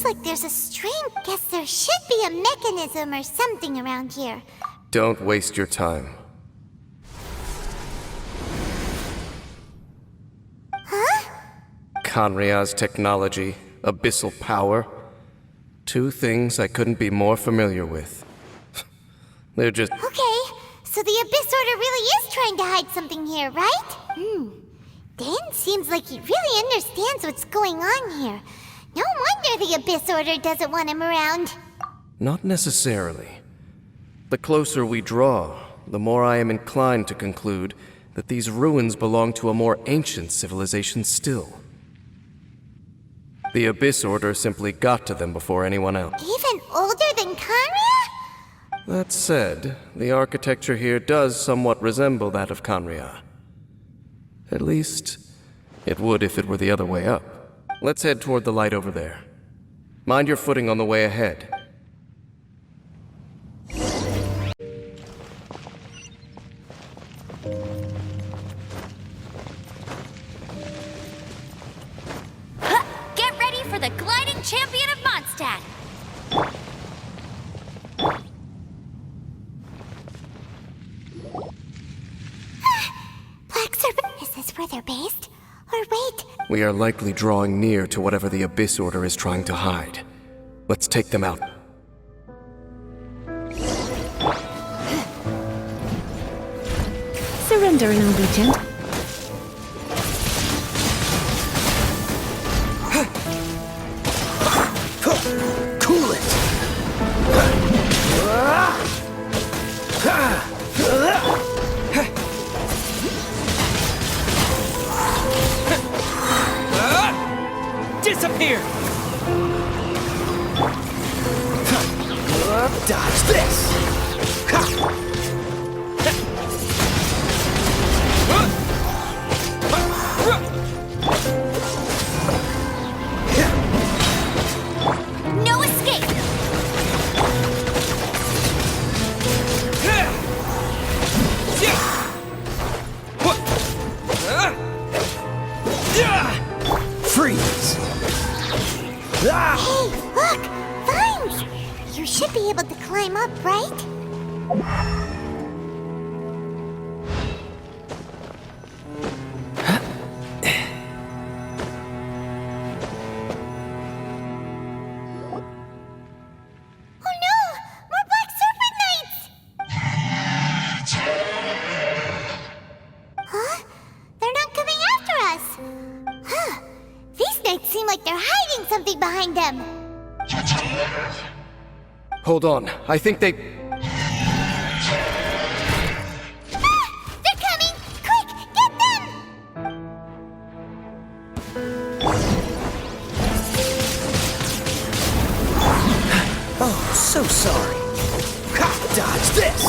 looks like there's a string. Guess there should be a mechanism or something around here. Don't waste your time. Huh? Kanria's technology, abyssal power. Two things I couldn't be more familiar with. They're just... Okay, so the Abyss Order really is trying to hide something here, right? Dan seems like he really understands what's going on here. No wonder the Abyss Order doesn't want him around. Not necessarily. The closer we draw, the more I am inclined to conclude that these ruins belong to a more ancient civilization still. The Abyss Order simply got to them before anyone else. Even older than Kanria? That said, the architecture here does somewhat resemble that of Kanria. At least, it would if it were the other way up. Let's head toward the light over there. Mind your footing on the way ahead. Get ready for the gliding champion of Mondstadt! Black Serpent, is this where they're based? Or wait, We are likely drawing near to whatever the Abyss Order is trying to hide. Let's take them out. Surrender and I'll be gentle. Cool it! Disappear! Dodge this! No escape! Freeze! hey, look! Vines! You should be able to climb up, right? Oh no! More Black Serpent Knights! Huh? They're not coming after us! Huh. These knights seem like they're hiding something behind them. Hold on, I think they... Ah! They're coming! Quick, get them! Oh, so sorry. Ha! Dodge this!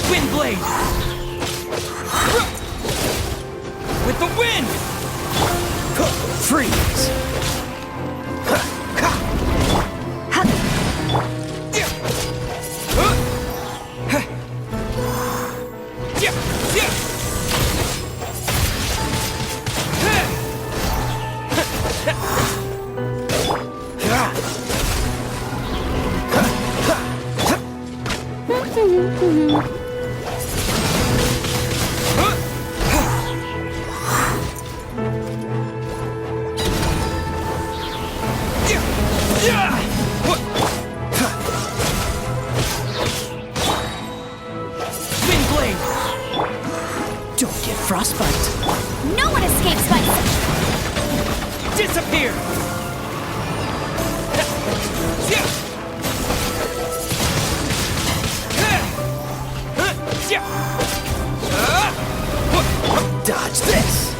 Wind blade! With the wind! Freeze! Wind blade! Don't get frostbite! No one escapes by... Disappear! Dodge this!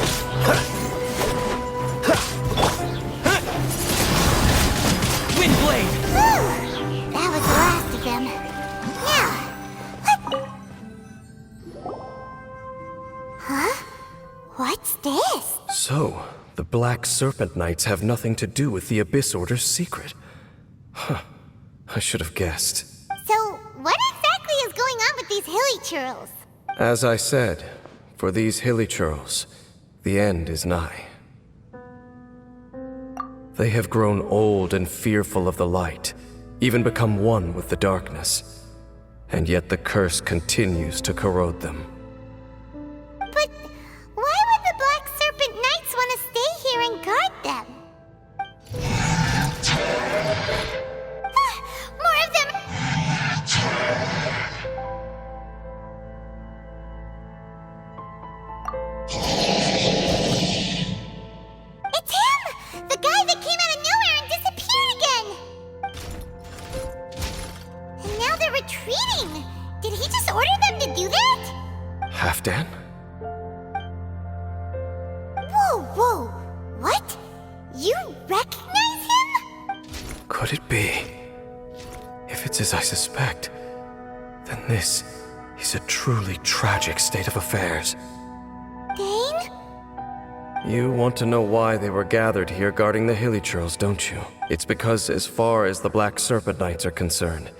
Wind blade! Whew. That was the last of them. Now, huh? What's this? So, the Black Serpent Knights have nothing to do with the Abyss Order's secret. Huh. I should have guessed. So, what exactly is going on these hillurls? As I said, for these hillurls, the end is nigh. They have grown old and fearful of the light, even become one with the darkness. And yet the curse continues to corrode them. But why would the Black Serpent Knights want to stay here and guard them? More of them! It's him! The guy that came out of nowhere and disappeared again! And now they're retreating! Did he just order them to do that? Halfdan? Whoa, whoa! What? You recognize him? Could it be? If it's as I suspect, then this is a truly tragic state of affairs. Dane? You want to know why they were gathered here guarding the hillurls, don't you? It's because as far as the Black Serpent Knights are concerned,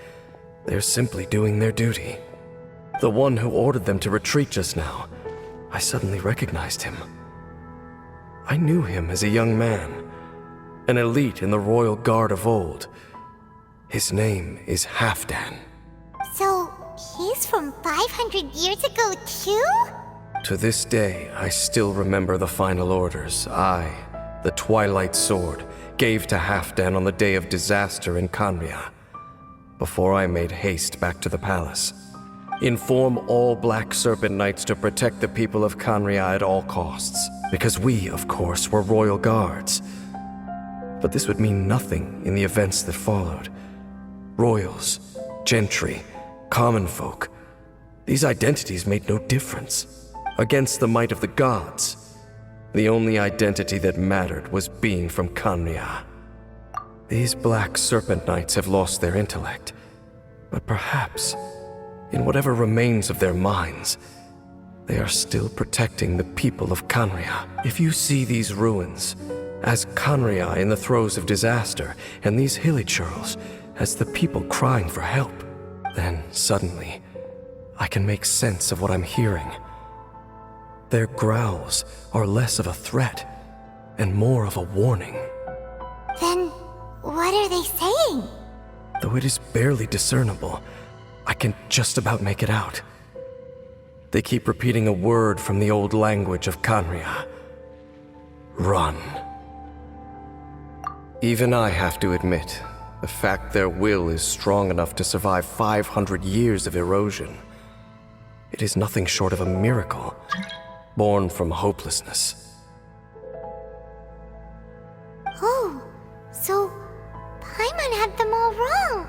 they're simply doing their duty. The one who ordered them to retreat just now, I suddenly recognized him. I knew him as a young man, an elite in the royal guard of old. His name is Halfdan. So, he's from 500 years ago too? To this day, I still remember the final orders I, the Twilight Sword, gave to Halfdan on the day of disaster in Khaenri'ah, before I made haste back to the palace. Inform all Black Serpent Knights to protect the people of Khaenri'ah at all costs, because we, of course, were royal guards. But this would mean nothing in the events that followed. Royals, gentry, common folk, these identities made no difference. Against the might of the gods, the only identity that mattered was being from Khaenri'ah. These Black Serpent Knights have lost their intellect, but perhaps, in whatever remains of their minds, they are still protecting the people of Khaenri'ah. If you see these ruins as Khaenri'ah in the throes of disaster, and these hillurls as the people crying for help, then suddenly I can make sense of what I'm hearing. Their growls are less of a threat and more of a warning. Then, what are they saying? Though it is barely discernible, I can just about make it out. They keep repeating a word from the old language of Khaenri'ah. Run. Even I have to admit, the fact their will is strong enough to survive 500 years of erosion. It is nothing short of a miracle, born from hopelessness. Oh, so Paimon had them all wrong.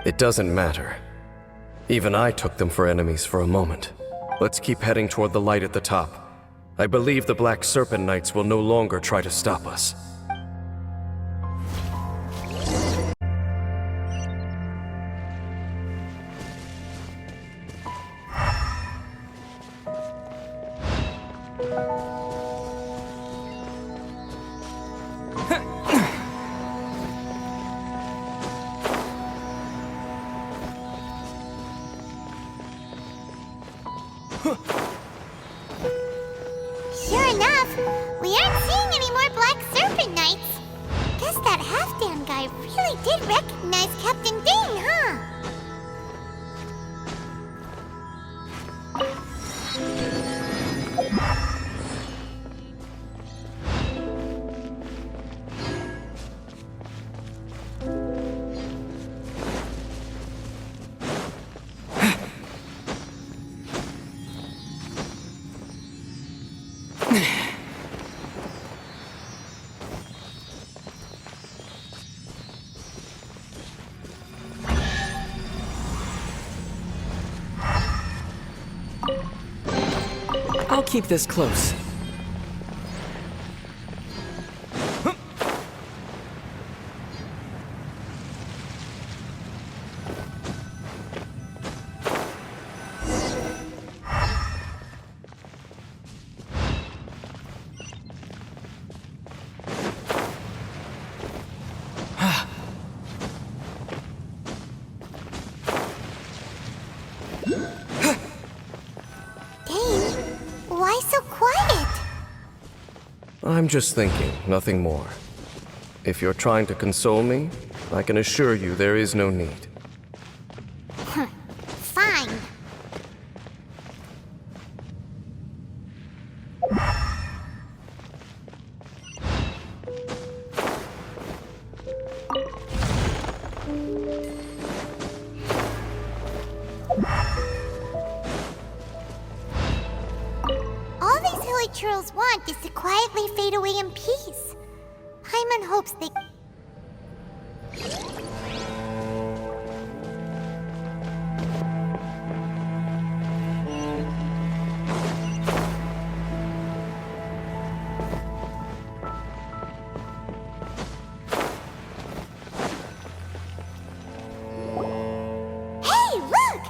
It doesn't matter. Even I took them for enemies for a moment. Let's keep heading toward the light at the top. I believe the Black Serpent Knights will no longer try to stop us. Sure enough, we aren't seeing any more Black Serpent Knights. Guess that Halfdan guy really did recognize Captain Dane, huh? I'll keep this close. I'm just thinking, nothing more. If you're trying to console me, I can assure you there is no need. Fine. All these hillurls want is to quietly fade away in peace. Paimon hopes they... Hey, look!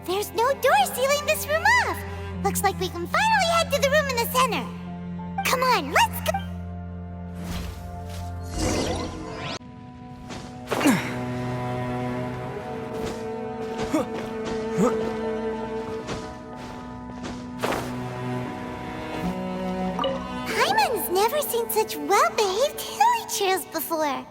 There's no door sealing this room off. Looks like we can finally head to the room in the center. Come on, let's go! Paimon's never seen such well-behaved hillurls before.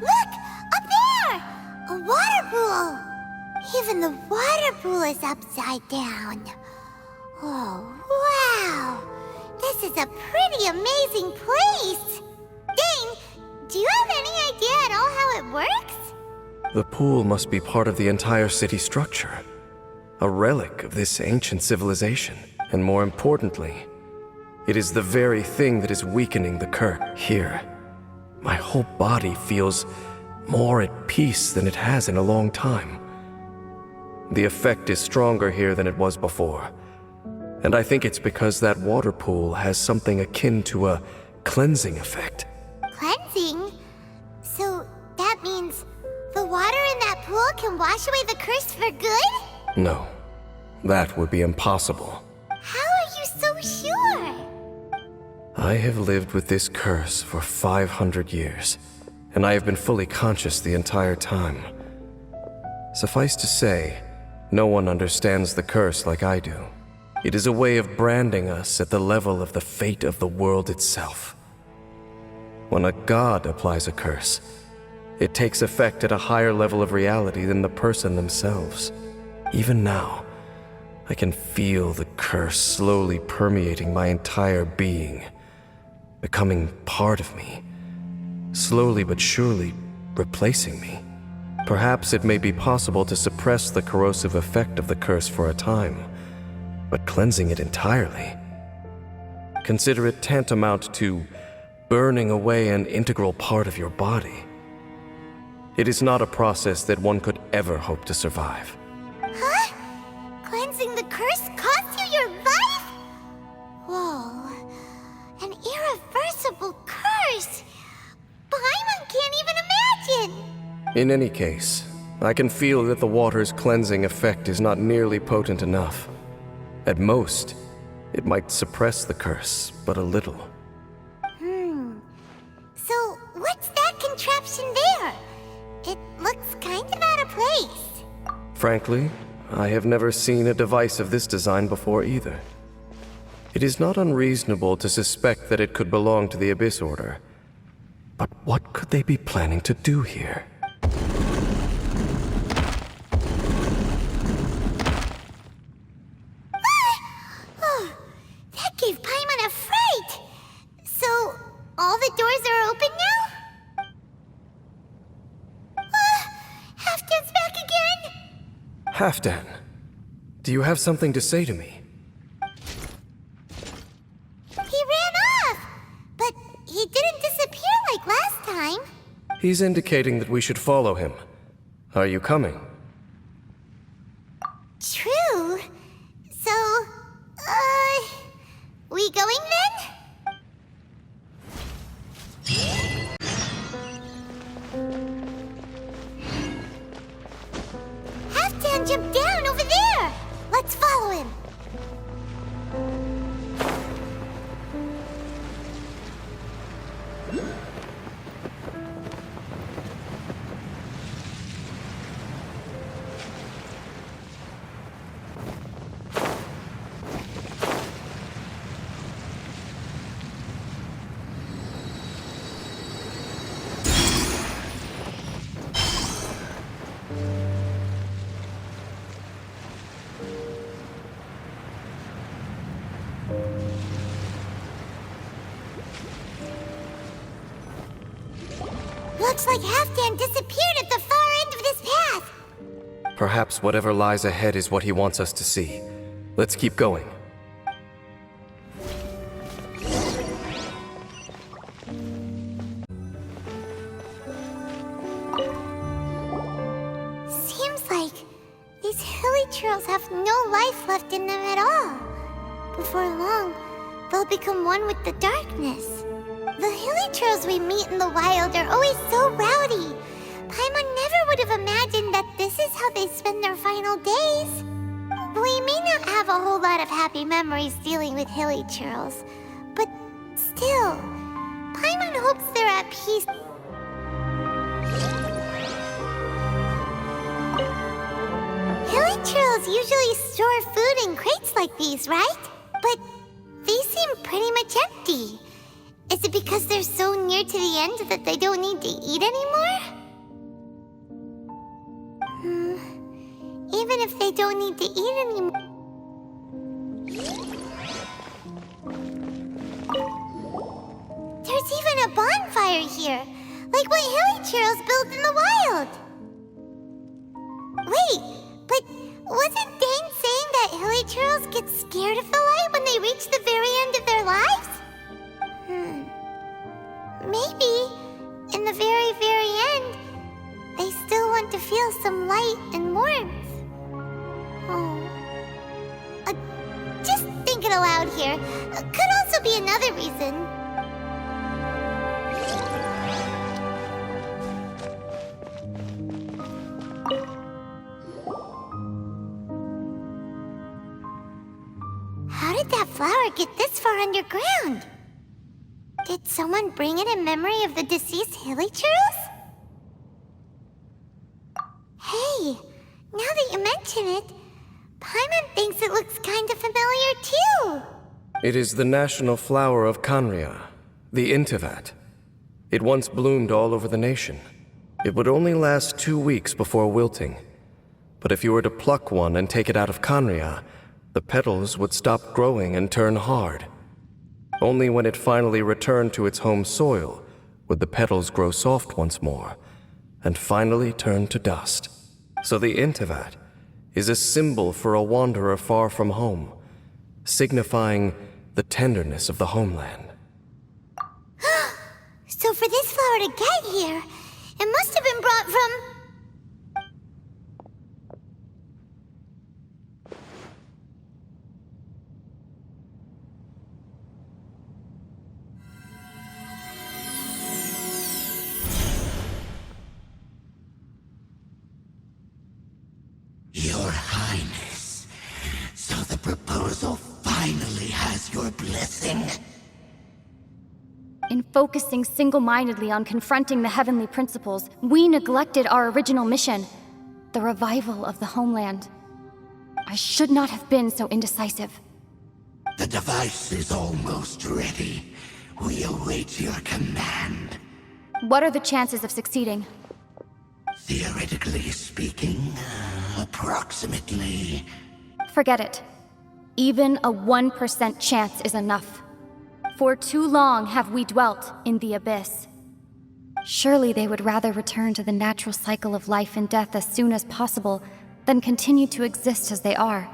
Look! Up there! A water pool! Even the water pool is upside down. Oh, wow! This is a pretty amazing place! Dane, do you have any idea at all how it works? The pool must be part of the entire city structure. A relic of this ancient civilization. And more importantly, it is the very thing that is weakening the curse. Here, my whole body feels more at peace than it has in a long time. The effect is stronger here than it was before. And I think it's because that water pool has something akin to a cleansing effect. Cleansing? So that means the water in that pool can wash away the curse for good? No, that would be impossible. How are you so sure? I have lived with this curse for 500 years, and I have been fully conscious the entire time. Suffice to say, no one understands the curse like I do. It is a way of branding us at the level of the fate of the world itself. When a god applies a curse, it takes effect at a higher level of reality than the person themselves. Even now, I can feel the curse slowly permeating my entire being, becoming part of me, slowly but surely replacing me. Perhaps it may be possible to suppress the corrosive effect of the curse for a time, but cleansing it entirely. Consider it tantamount to burning away an integral part of your body. It is not a process that one could ever hope to survive. Huh? Cleansing the curse cost you your life? Whoa. An irreversible curse! Paimon can't even imagine! In any case, I can feel that the water's cleansing effect is not nearly potent enough. At most, it might suppress the curse, but a little. So, what's that contraption there? It looks kind of out of place. Frankly, I have never seen a device of this design before either. It is not unreasonable to suspect that it could belong to the Abyss Order. But what could they be planning to do here? Oh, that gave Paimon a fright! So, all the doors are open now? Halfdan's back again! Halfdan, do you have something to say to me? He ran off! But he didn't disappear like last time. He's indicating that we should follow him. Are you coming? True. So, we going then? Halfdan jumped down over there! Let's follow him. Looks like Halfdan disappeared at the far end of this path. Perhaps whatever lies ahead is what he wants us to see. Let's keep going. Seems like these hillurls have no life left in them at all. Before long, they'll become one with the darkness. The hillurls we meet in the wild are always so rowdy. Paimon never would have imagined that this is how they spend their final days. We may not have a whole lot of happy memories dealing with hillurls, but still, Paimon hopes they're at peace. Hillurls usually store food in crates like these, right? But these seem pretty much empty. Is it because they're so near to the end that they don't need to eat anymore? Even if they don't need to eat anymore... There's even a bonfire here, like what hillurls build in the wild. Wait, but wasn't Dane saying that hillurls get scared of the light when they reach the very end of their lives? Maybe, in the very, very end, they still want to feel some light and warmth. Oh. Just thinking aloud here. Could also be another reason. How did that flower get this far underground? Did someone bring it in memory of the deceased hillurls? Hey, now that you mention it, Paimon thinks it looks kind of familiar too. It is the national flower of Khaenri'ah, the Intivat. It once bloomed all over the nation. It would only last 2 weeks before wilting. But if you were to pluck one and take it out of Khaenri'ah, the petals would stop growing and turn hard. Only when it finally returned to its home soil would the petals grow soft once more, and finally turn to dust. So the Intivat is a symbol for a wanderer far from home, signifying the tenderness of the homeland. So for this flower to get here, it must have been brought from... Your Highness, so the proposal finally has your blessing? In focusing single-mindedly on confronting the heavenly principles, we neglected our original mission, the revival of the homeland. I should not have been so indecisive. The device is almost ready. We await your command. What are the chances of succeeding? Theoretically speaking, approximately. Forget it. Even a 1% chance is enough. For too long have we dwelt in the abyss. Surely they would rather return to the natural cycle of life and death as soon as possible than continue to exist as they are,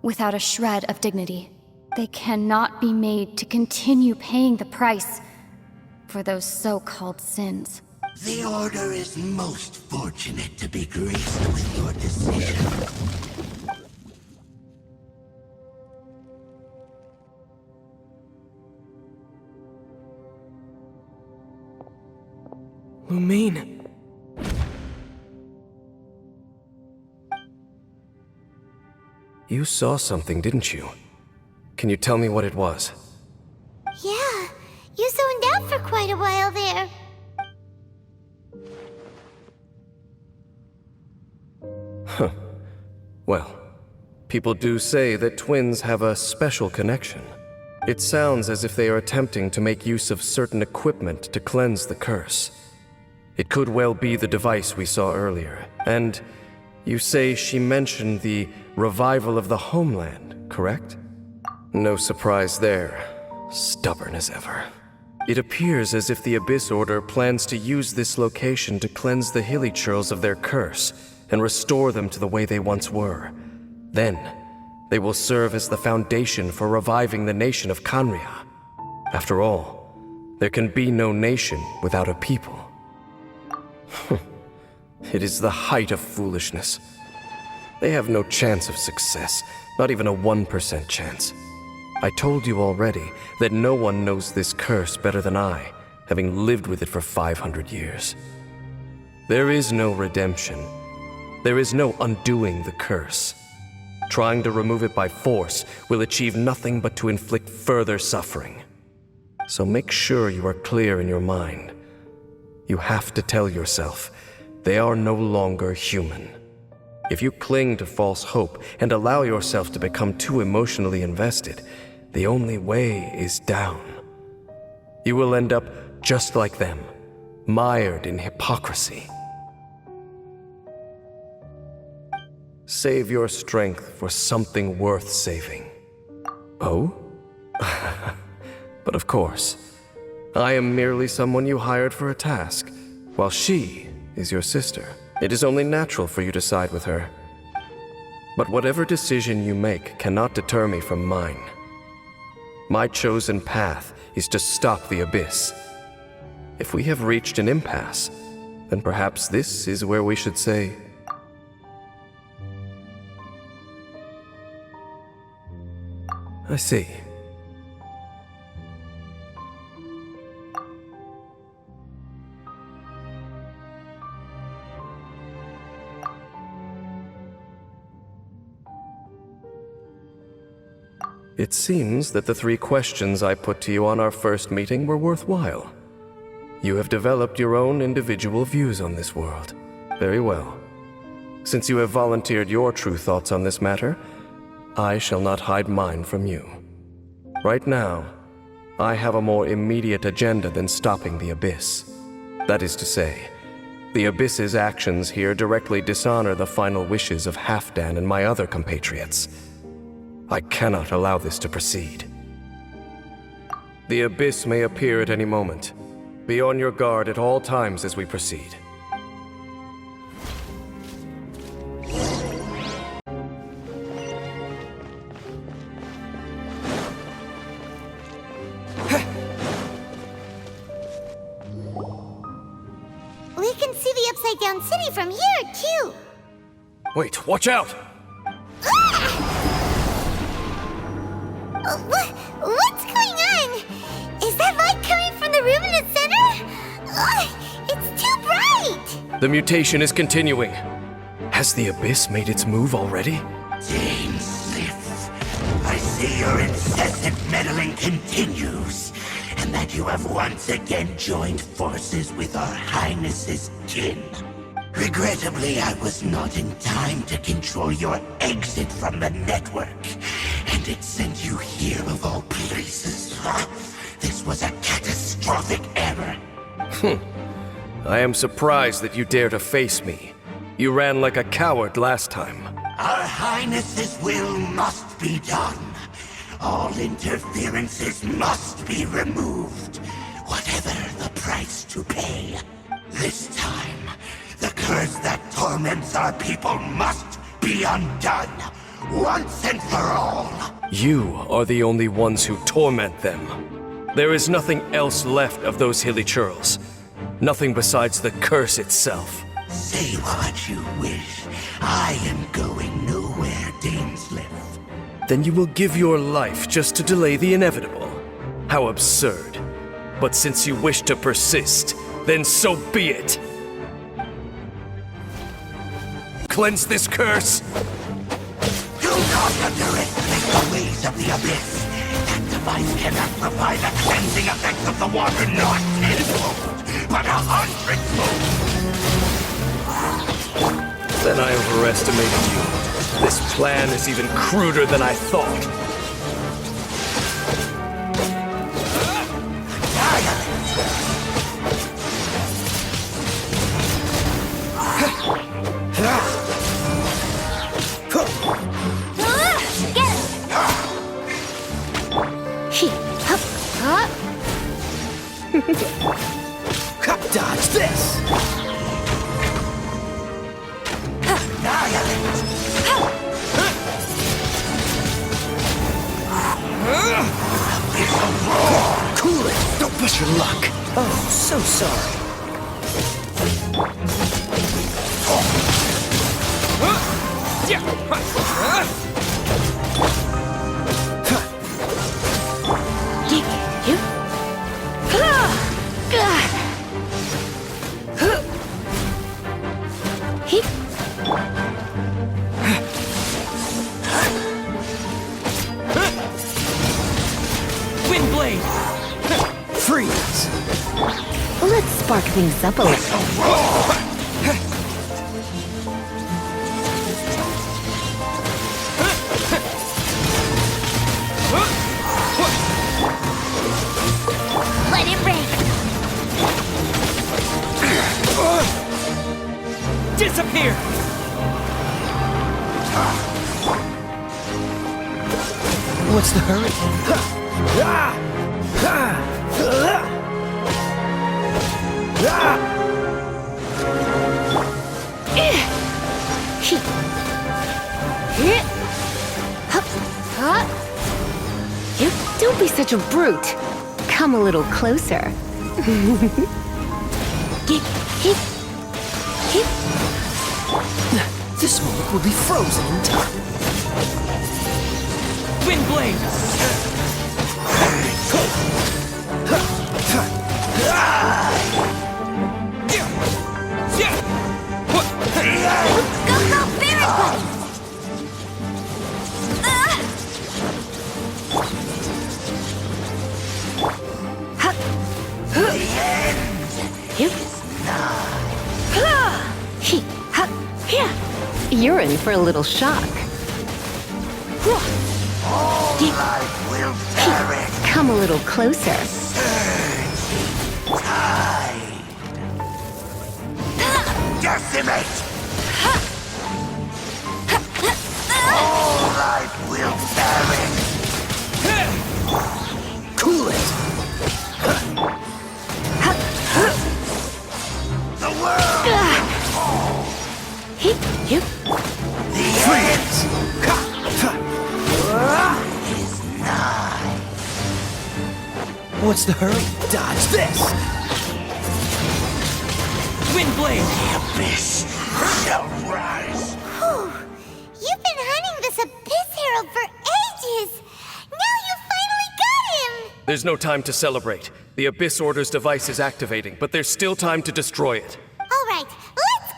without a shred of dignity. They cannot be made to continue paying the price for those so-called sins. The Order is most fortunate to be graced with your decision. Lumine. You saw something, didn't you? Can you tell me what it was? Yeah, you zoned out for quite a while there. Well, people do say that twins have a special connection. It sounds as if they are attempting to make use of certain equipment to cleanse the curse. It could well be the device we saw earlier. And you say she mentioned the revival of the homeland, correct? No surprise there. Stubborn as ever. It appears as if the Abyss Order plans to use this location to cleanse the hillurls of their curse and restore them to the way they once were. Then, they will serve as the foundation for reviving the nation of Khaenri'ah. After all, there can be no nation without a people. It is the height of foolishness. They have no chance of success, not even a 1% chance. I told you already that no one knows this curse better than I, having lived with it for 500 years. There is no redemption. There is no undoing the curse. Trying to remove it by force will achieve nothing but to inflict further suffering. So make sure you are clear in your mind. You have to tell yourself, they are no longer human. If you cling to false hope and allow yourself to become too emotionally invested, the only way is down. You will end up just like them, mired in hypocrisy. Save your strength for something worth saving. Oh? But of course, I am merely someone you hired for a task, while she is your sister. It is only natural for you to side with her. But whatever decision you make cannot deter me from mine. My chosen path is to stop the Abyss. If we have reached an impasse, then perhaps this is where we should say, I see. It seems that the 3 questions I put to you on our first meeting were worthwhile. You have developed your own individual views on this world. Very well. Since you have volunteered your true thoughts on this matter, I shall not hide mine from you. Right now, I have a more immediate agenda than stopping the Abyss. That is to say, the Abyss's actions here directly dishonor the final wishes of Halfdan and my other compatriots. I cannot allow this to proceed. The Abyss may appear at any moment. Be on your guard at all times as we proceed. We can see the Upside Down City from here, too. Wait, watch out! What's going on? Is that light coming from the room in the center? It's too bright! The mutation is continuing. Has the Abyss made its move already? Dane Sith, I see your incessant meddling continues, and that you have once again joined forces with our Highness's kin. Regrettably, I was not in time to control your exit from the network, and it sent you here of all places. This was a catastrophic error. I am surprised that you dare to face me. You ran like a coward last time. Our Highness's will must be done. All interferences must be removed, whatever the price to pay. This time, the curse that torments our people must be undone, once and for all. You are the only ones who torment them. There is nothing else left of those hillurls. Nothing besides the curse itself. Say what you wish. I am going nowhere, Dainsleif. Then you will give your life just to delay the inevitable. How absurd. But since you wish to persist, then so be it. Cleanse this curse! Do not underestimate the ways of the Abyss. That device cannot provide the cleansing effect of the water not tenfold, but 100-fold. Then I overestimated you. This plan is even cruder than I thought. Dodge this! Cool it! Don't push your luck! Oh, so sorry. Windblade! Freeze! Let's spark things up a little. Let it rain. Disappear! What's the hurry? Don't be such a brute. Come a little closer. This moment will be frozen in time. Windblade! Go, very good. You're in for a little shock. Life will perish. Come a little closer. Tide. Decimate. All life will perish. Cool it! The world. Freeze! Is nigh. What's the hurry? Dodge this! Windblade! Abyss shall rise. Whew. You've been hunting this Abyss Herald for ages. Now you finally got him. There's no time to celebrate. The Abyss Order's device is activating, but there's still time to destroy it. All right, let's.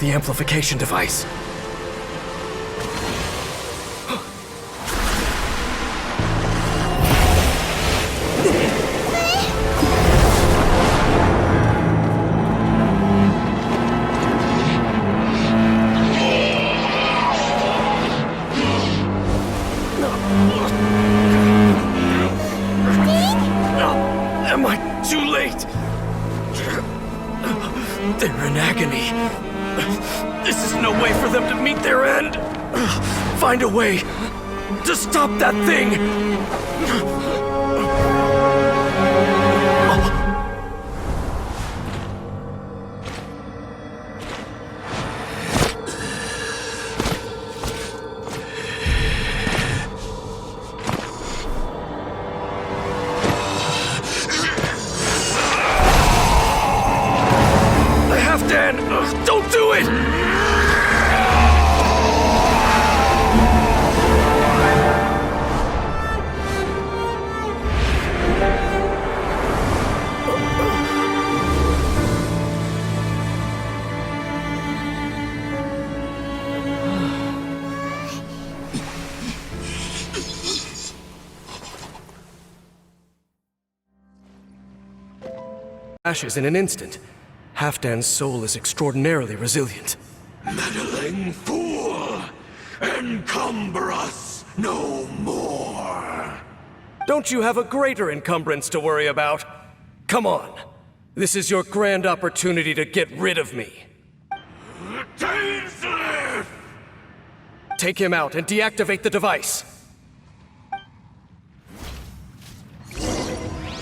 the amplification device. Am I too late? They're in agony. This is no way for them to meet their end. Find a way to stop that thing. Dan, don't do it! Ashes in an instant. Halfdan's soul is extraordinarily resilient. Meddling fool! Encumber us no more! Don't you have a greater encumbrance to worry about? Come on. This is your grand opportunity to get rid of me. Dainsleif! Take him out and deactivate the device.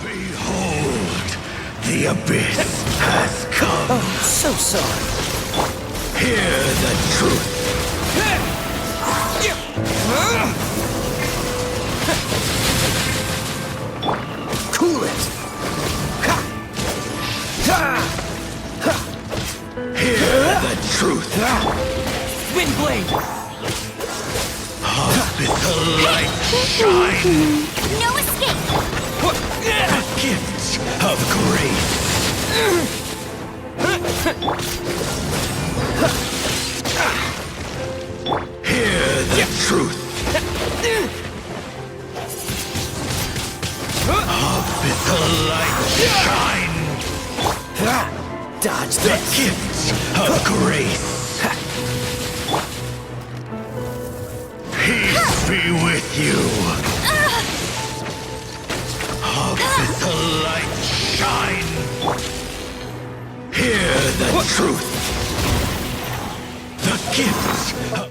Behold, the abyss has come. Oh, so sorry. Hear the truth. Cool it. Hear the truth. Windblade! With the light shine. No escape! The gifts of grace. Hear the truth. With the light shine. Dodge The this. gifts of grace. Peace be with you. With the light shine. Hear the truth. The gifts of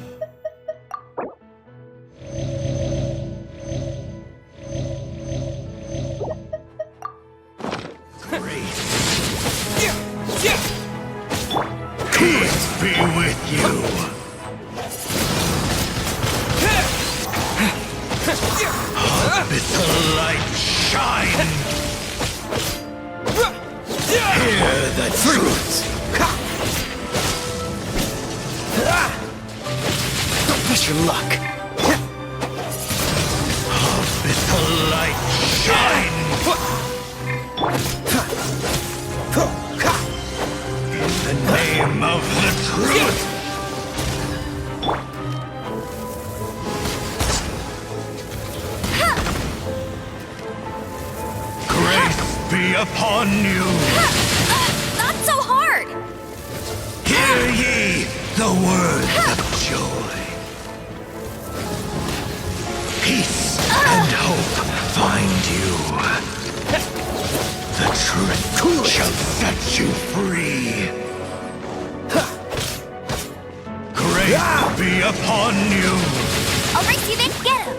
grace. Peace be with you. With the light shine. Hear the truth. Don't miss your luck. With the light shine. In the name of the truth. Grace be upon you. Not so hard! Hear ye the words of joy. Peace and hope find you. The truth shall set you free. Grace be upon you. I'll race you then, get him!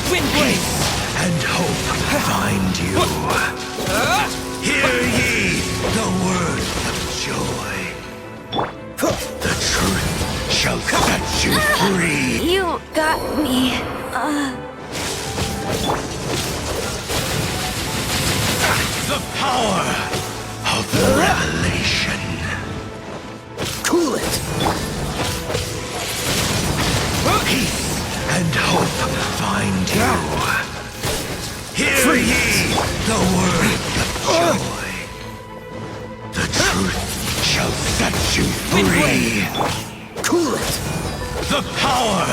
Windblade! And hope find you. Hear ye the words of joy. The truth shall set you free. You got me. The power of the revelation. Cool it. Peace and hope find you. Hear ye the word truth shall set you Wind free. Cool it! The power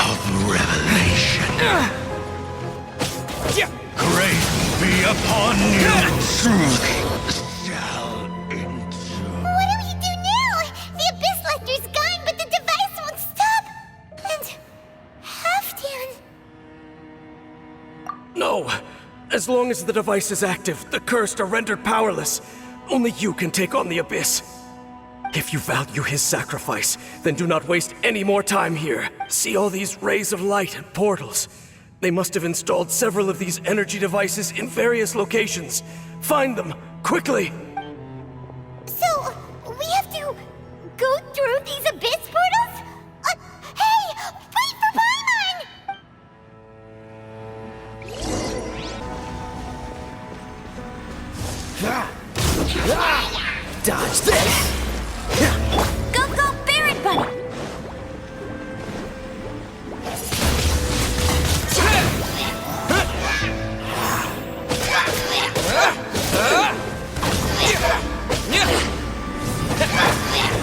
of revelation. Grace be upon you. Truth shall endure. What do we do now? The Abyss Lecter's gone, but the device won't stop. And Halfdan. No! As long as the device is active, the cursed are rendered powerless. Only you can take on the Abyss. If you value his sacrifice, then do not waste any more time here. See all these rays of light and portals? They must have installed several of these energy devices in various locations. Find them, quickly! So, we have to go through these Abyss portals? Hey! Wait for Paimon! Dodge this! Go, go, Barret Bunny!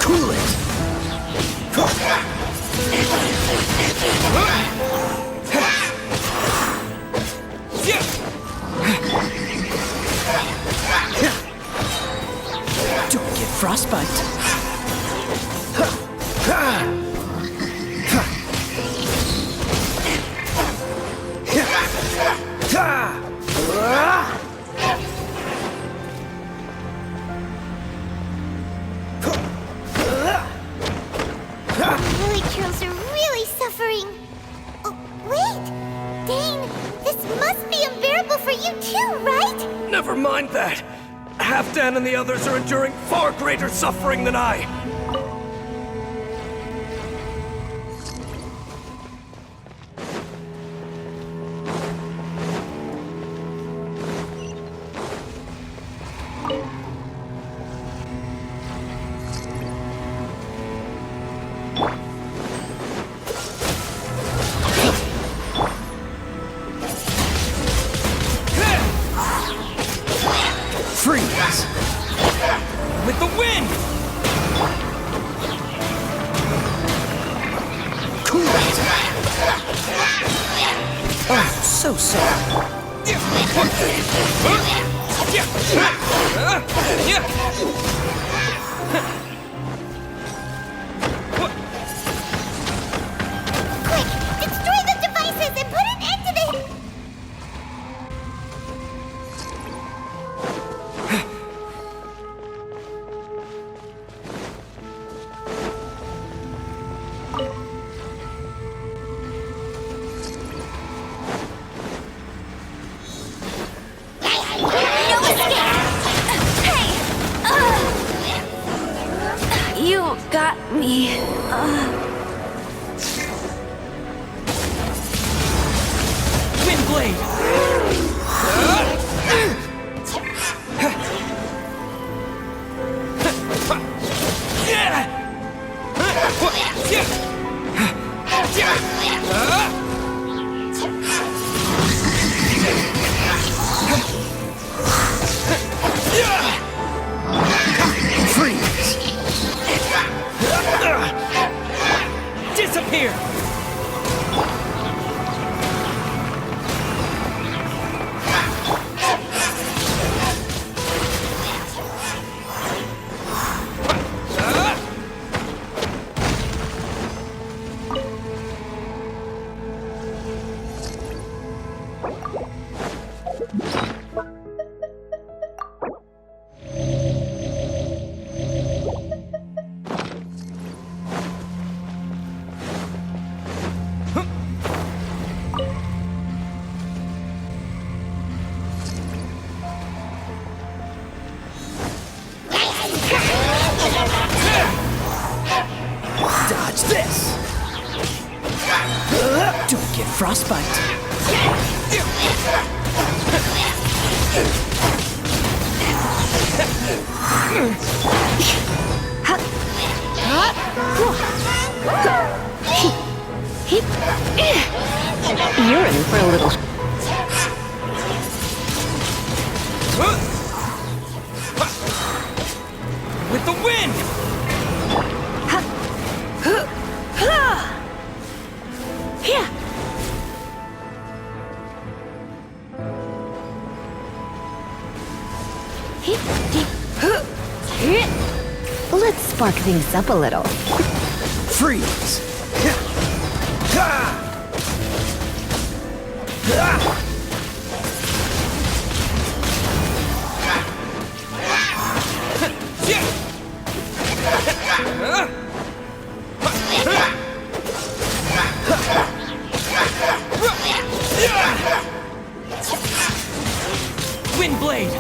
Cool it! Don't get frostbite. Hillurls are really suffering. Oh, wait! Dane, this must be unbearable for you too, right? Never mind that! Halfdan and the others are enduring far greater suffering than I! Freeze! With the wind! Cool it! Oh, so sorry. Quick, destroy the devices and put an end to the... You got me. Wind blade! Freeze! Disappear! Dodge this! Don't get frostbite. You're in for a little. With the wind! Let's spark things up a little. Freeze! Wind blade!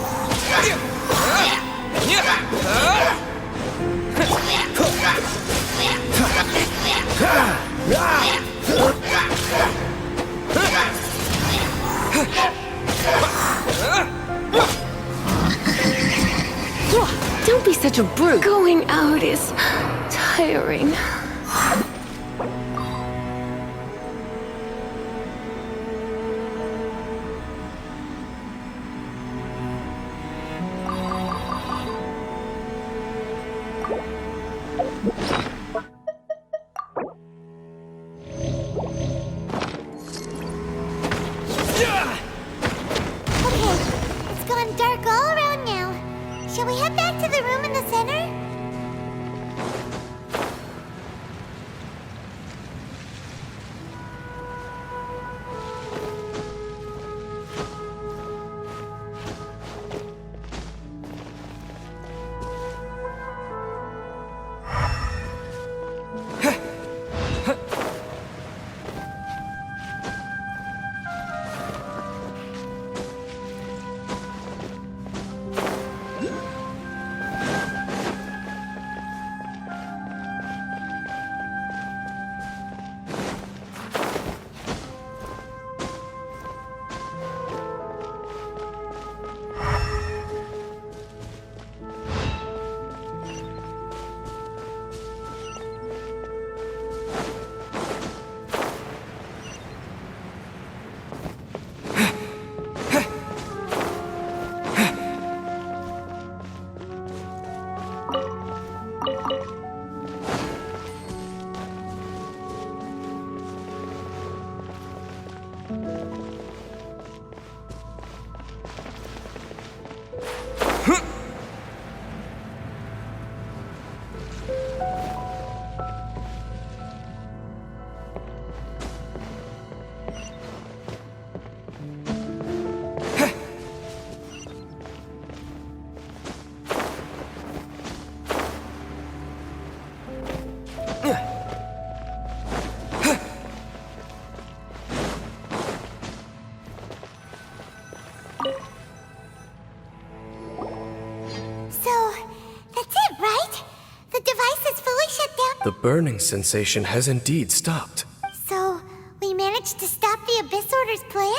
Don't be such a brute. Going out is tiring. Okay, it's gone dark all around now. Shall we head back to the room in the center? The burning sensation has indeed stopped. So, we managed to stop the Abyss Order's plan?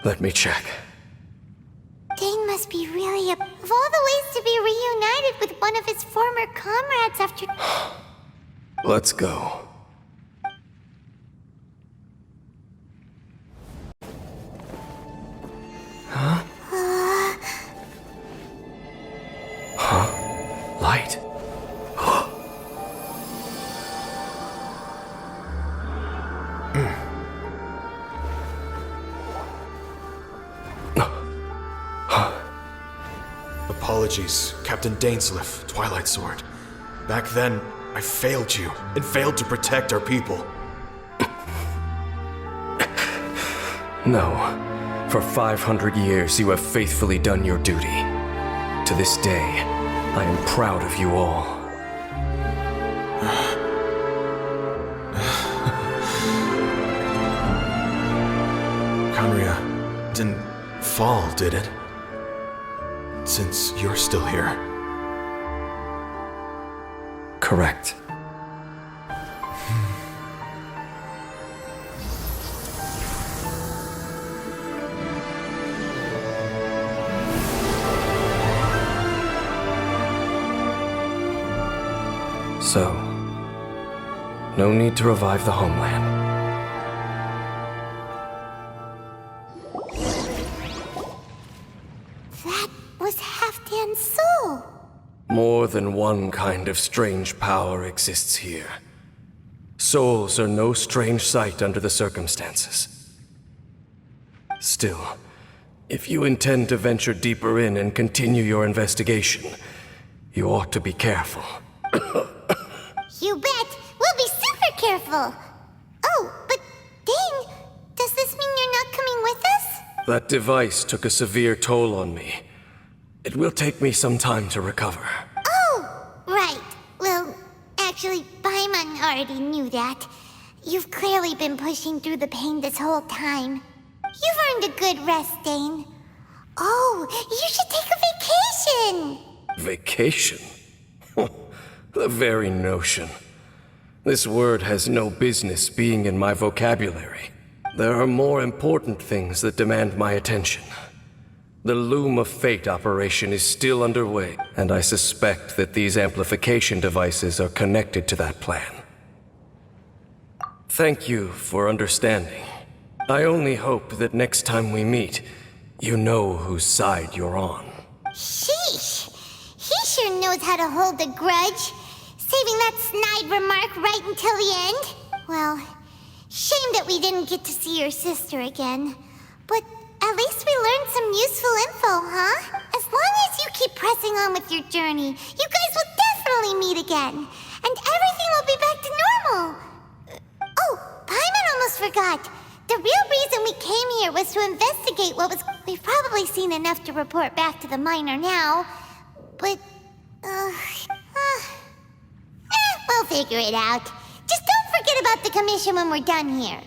Let me check. Dane must be really of all the ways to be reunited with one of his former comrades after... Let's go. Huh? Light. Apologies, Captain Dainsleif, Twilight Sword. Back then, I failed you, and failed to protect our people. No. For 500 years, you have faithfully done your duty. To this day, I am proud of you all. Khaenri'ah didn't fall, did it? Since you're still here. Correct. So, no need to revive the homeland. That was Halfdan's soul. More than one kind of strange power exists here. Souls are no strange sight under the circumstances. Still, if you intend to venture deeper in and continue your investigation, you ought to be careful. You bet! We'll be super careful! Oh, but Dane, does this mean you're not coming with us? That device took a severe toll on me. It will take me some time to recover. Oh, right. Well, actually, Paimon already knew that. You've clearly been pushing through the pain this whole time. You've earned a good rest, Dane. Oh, you should take a vacation! Vacation? The very notion. This word has no business being in my vocabulary. There are more important things that demand my attention. The Loom of Fate operation is still underway, and I suspect that these amplification devices are connected to that plan. Thank you for understanding. I only hope that next time we meet, you know whose side you're on. Sheesh! He sure knows how to hold a grudge. Saving that snide remark right until the end. Well, shame that we didn't get to see your sister again. But at least we learned some useful info, huh? As long as you keep pressing on with your journey, you guys will definitely meet again. And everything will be back to normal. Oh, Paimon almost forgot. The real reason we came here was to investigate what was... We've probably seen enough to report back to the miner now. But, we'll figure it out. Just don't forget about the commission when we're done here.